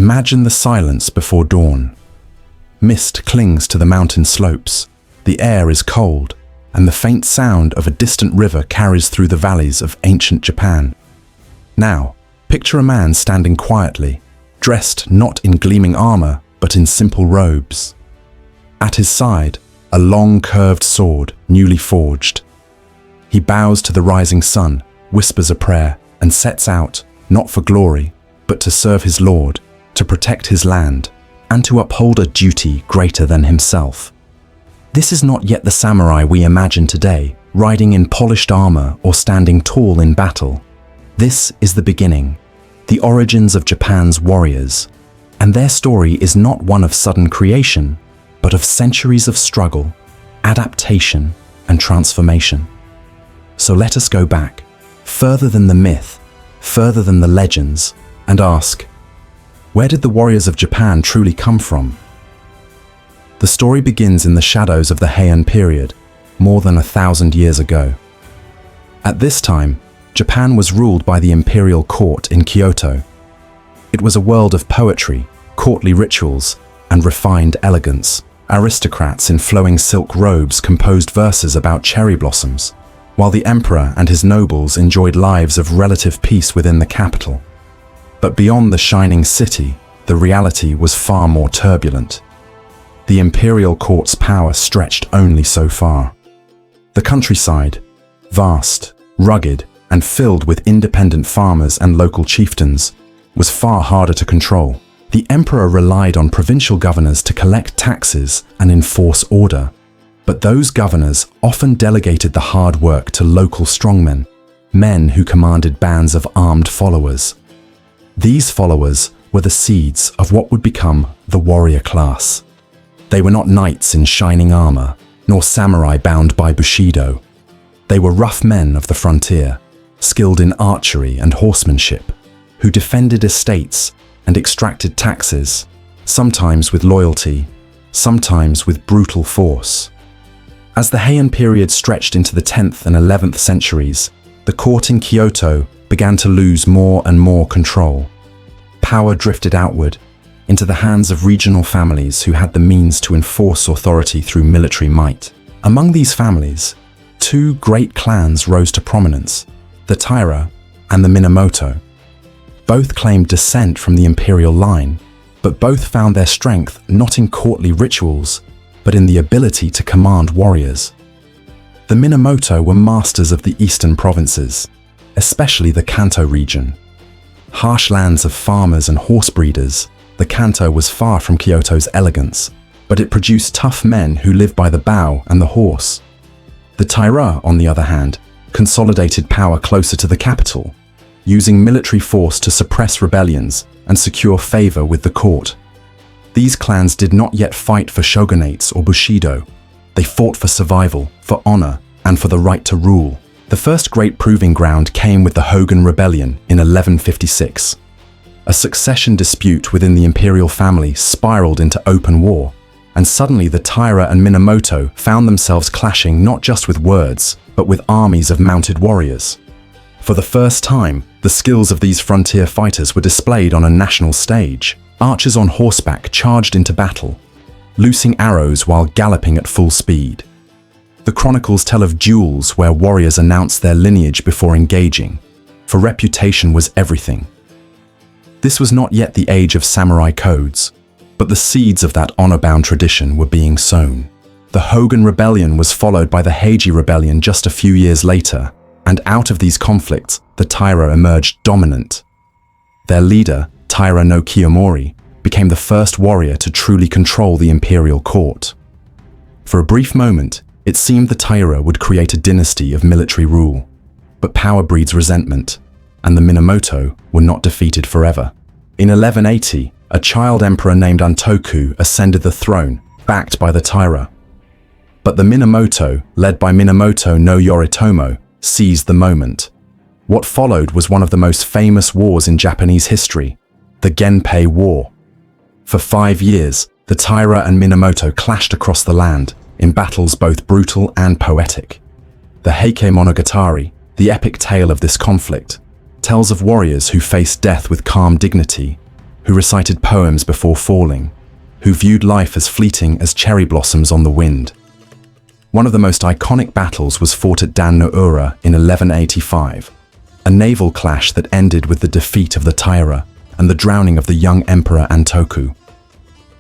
Imagine the silence before dawn. Mist clings to the mountain slopes, the air is cold, and the faint sound of a distant river carries through the valleys of ancient Japan. Now, picture a man standing quietly, dressed not in gleaming armor, but in simple robes. At his side, a long curved sword, newly forged. He bows to the rising sun, whispers a prayer, and sets out, not for glory, but to serve his lord, to protect his land, and to uphold a duty greater than himself. This is not yet the samurai we imagine today, riding in polished armor or standing tall in battle. This is the beginning, the origins of Japan's warriors, and their story is not one of sudden creation, but of centuries of struggle, adaptation, and transformation. So let us go back, further than the myth, further than the legends, and ask, where did the warriors of Japan truly come from? The story begins in the shadows of the Heian period, more than 1,000 years ago. At this time, Japan was ruled by the imperial court in Kyoto. It was a world of poetry, courtly rituals, and refined elegance. Aristocrats in flowing silk robes composed verses about cherry blossoms, while the emperor and his nobles enjoyed lives of relative peace within the capital. But beyond the shining city, the reality was far more turbulent. The imperial court's power stretched only so far. The countryside, vast, rugged, and filled with independent farmers and local chieftains, was far harder to control. The emperor relied on provincial governors to collect taxes and enforce order, but those governors often delegated the hard work to local strongmen, men who commanded bands of armed followers. These followers were the seeds of what would become the warrior class. They were not knights in shining armor, nor samurai bound by Bushido. They were rough men of the frontier, skilled in archery and horsemanship, who defended estates and extracted taxes, sometimes with loyalty, sometimes with brutal force. As the Heian period stretched into the 10th and 11th centuries, the court in Kyoto began to lose more and more control. Power drifted outward, into the hands of regional families who had the means to enforce authority through military might. Among these families, two great clans rose to prominence, the Taira and the Minamoto. Both claimed descent from the imperial line, but both found their strength not in courtly rituals, but in the ability to command warriors. The Minamoto were masters of the eastern provinces, especially the Kanto region. Harsh lands of farmers and horse breeders, the Kanto was far from Kyoto's elegance, but it produced tough men who lived by the bow and the horse. The Taira, on the other hand, consolidated power closer to the capital, using military force to suppress rebellions and secure favor with the court. These clans did not yet fight for shogunates or Bushido. They fought for survival, for honor, and for the right to rule. The first great proving ground came with the Hogan Rebellion in 1156. A succession dispute within the imperial family spiraled into open war, and suddenly the Taira and Minamoto found themselves clashing not just with words, but with armies of mounted warriors. For the first time, the skills of these frontier fighters were displayed on a national stage. Archers on horseback charged into battle, loosing arrows while galloping at full speed. The chronicles tell of duels where warriors announced their lineage before engaging, for reputation was everything. This was not yet the age of samurai codes, but the seeds of that honor-bound tradition were being sown. The Hogan Rebellion was followed by the Heiji Rebellion just a few years later, and out of these conflicts, the Taira emerged dominant. Their leader, Taira no Kiyomori, became the first warrior to truly control the imperial court. For a brief moment, it seemed the Taira would create a dynasty of military rule, but power breeds resentment, and the Minamoto were not defeated forever. In 1180, a child emperor named Antoku ascended the throne, backed by the Taira. But the Minamoto, led by Minamoto no Yoritomo, seized the moment. What followed was one of the most famous wars in Japanese history, the Genpei War. For 5 years, the Taira and Minamoto clashed across the land, in battles both brutal and poetic. The Heike Monogatari, the epic tale of this conflict, tells of warriors who faced death with calm dignity, who recited poems before falling, who viewed life as fleeting as cherry blossoms on the wind. One of the most iconic battles was fought at Dan no Ura in 1185, a naval clash that ended with the defeat of the Taira and the drowning of the young Emperor Antoku.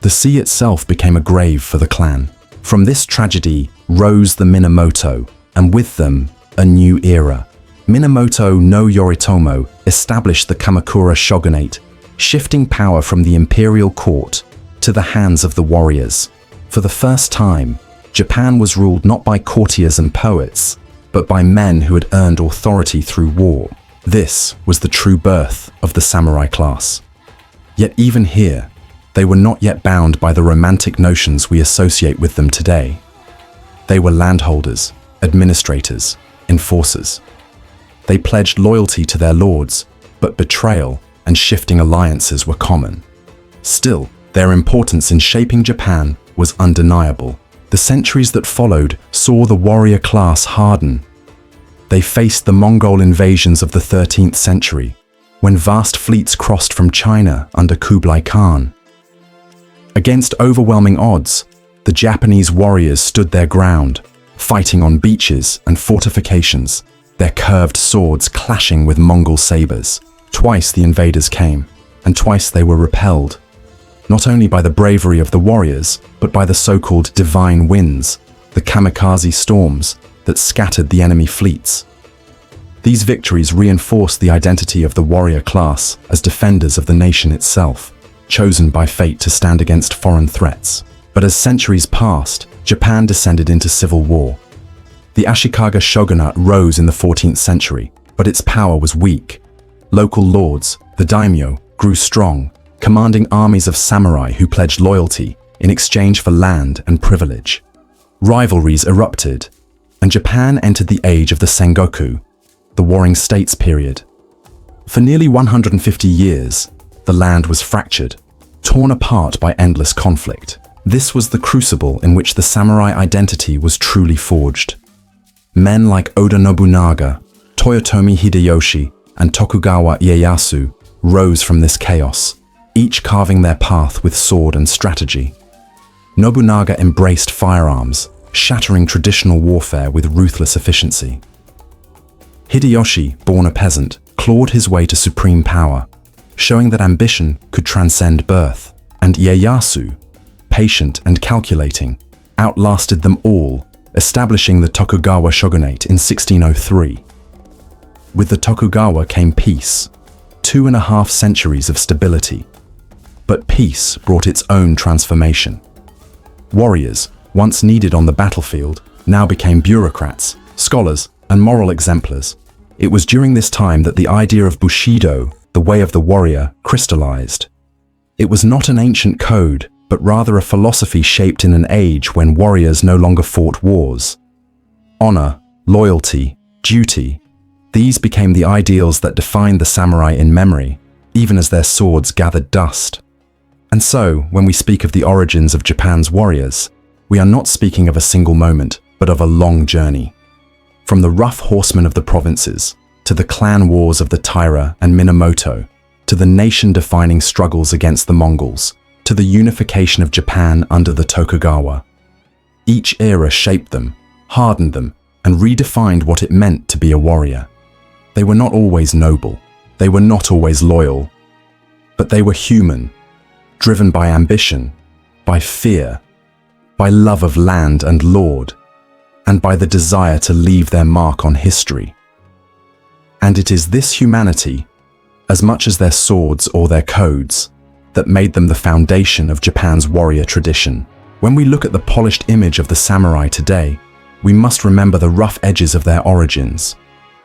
The sea itself became a grave for the clan. From this tragedy rose the Minamoto, and with them, a new era. Minamoto no Yoritomo established the Kamakura shogunate, shifting power from the imperial court to the hands of the warriors. For the first time, Japan was ruled not by courtiers and poets, but by men who had earned authority through war. This was the true birth of the samurai class. Yet even here, they were not yet bound by the romantic notions we associate with them today. They were landholders, administrators, enforcers. They pledged loyalty to their lords, but betrayal and shifting alliances were common. Still, their importance in shaping Japan was undeniable. The centuries that followed saw the warrior class harden. They faced the Mongol invasions of the 13th century, when vast fleets crossed from China under Kublai Khan. Against overwhelming odds, the Japanese warriors stood their ground, fighting on beaches and fortifications, their curved swords clashing with Mongol sabers. Twice the invaders came, and twice they were repelled, not only by the bravery of the warriors, but by the so-called divine winds, the kamikaze storms that scattered the enemy fleets. These victories reinforced the identity of the warrior class as defenders of the nation itself, chosen by fate to stand against foreign threats. But as centuries passed, Japan descended into civil war. The Ashikaga shogunate rose in the 14th century, but its power was weak. Local lords, the daimyo, grew strong, commanding armies of samurai who pledged loyalty in exchange for land and privilege. Rivalries erupted, and Japan entered the age of the Sengoku, the Warring States period. For nearly 150 years, the land was fractured, torn apart by endless conflict. This was the crucible in which the samurai identity was truly forged. Men like Oda Nobunaga, Toyotomi Hideyoshi, and Tokugawa Ieyasu rose from this chaos, each carving their path with sword and strategy. Nobunaga embraced firearms, shattering traditional warfare with ruthless efficiency. Hideyoshi, born a peasant, clawed his way to supreme power, showing that ambition could transcend birth. And Ieyasu, patient and calculating, outlasted them all, establishing the Tokugawa shogunate in 1603. With the Tokugawa came peace, 2.5 centuries of stability. But peace brought its own transformation. Warriors, once needed on the battlefield, now became bureaucrats, scholars, and moral exemplars. It was during this time that the idea of Bushido, the way of the warrior, crystallized. It was not an ancient code, but rather a philosophy shaped in an age when warriors no longer fought wars. Honor, loyalty, duty, these became the ideals that defined the samurai in memory, even as their swords gathered dust. And so, when we speak of the origins of Japan's warriors, we are not speaking of a single moment, but of a long journey. From the rough horsemen of the provinces, to the clan wars of the Taira and Minamoto, to the nation-defining struggles against the Mongols, to the unification of Japan under the Tokugawa. Each era shaped them, hardened them, and redefined what it meant to be a warrior. They were not always noble, they were not always loyal, but they were human, driven by ambition, by fear, by love of land and lord, and by the desire to leave their mark on history. And it is this humanity, as much as their swords or their codes, that made them the foundation of Japan's warrior tradition. When we look at the polished image of the samurai today, we must remember the rough edges of their origins.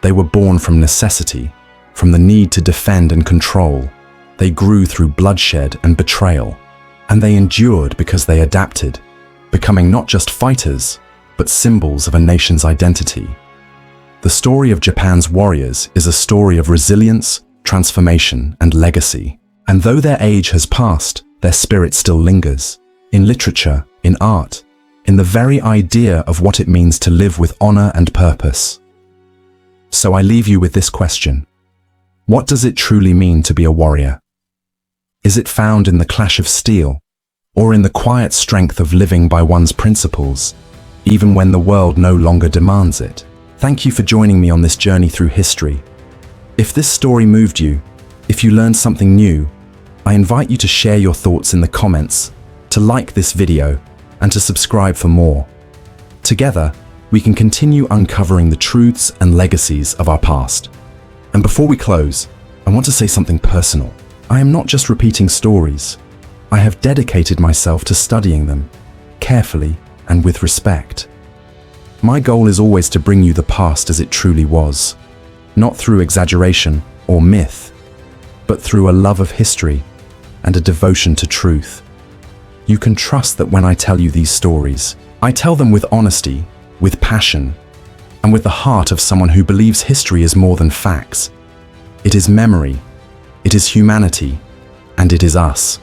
They were born from necessity, from the need to defend and control. They grew through bloodshed and betrayal, and they endured because they adapted, becoming not just fighters, but symbols of a nation's identity. The story of Japan's warriors is a story of resilience, transformation, and legacy. And though their age has passed, their spirit still lingers. In literature, in art, in the very idea of what it means to live with honor and purpose. So I leave you with this question. What does it truly mean to be a warrior? Is it found in the clash of steel, or in the quiet strength of living by one's principles, even when the world no longer demands it? Thank you for joining me on this journey through history. If this story moved you, if you learned something new, I invite you to share your thoughts in the comments, to like this video, and to subscribe for more. Together, we can continue uncovering the truths and legacies of our past. And before we close, I want to say something personal. I am not just repeating stories. I have dedicated myself to studying them, carefully and with respect. My goal is always to bring you the past as it truly was, not through exaggeration or myth, but through a love of history and a devotion to truth. You can trust that when I tell you these stories, I tell them with honesty, with passion, and with the heart of someone who believes history is more than facts. It is memory, it is humanity, and it is us.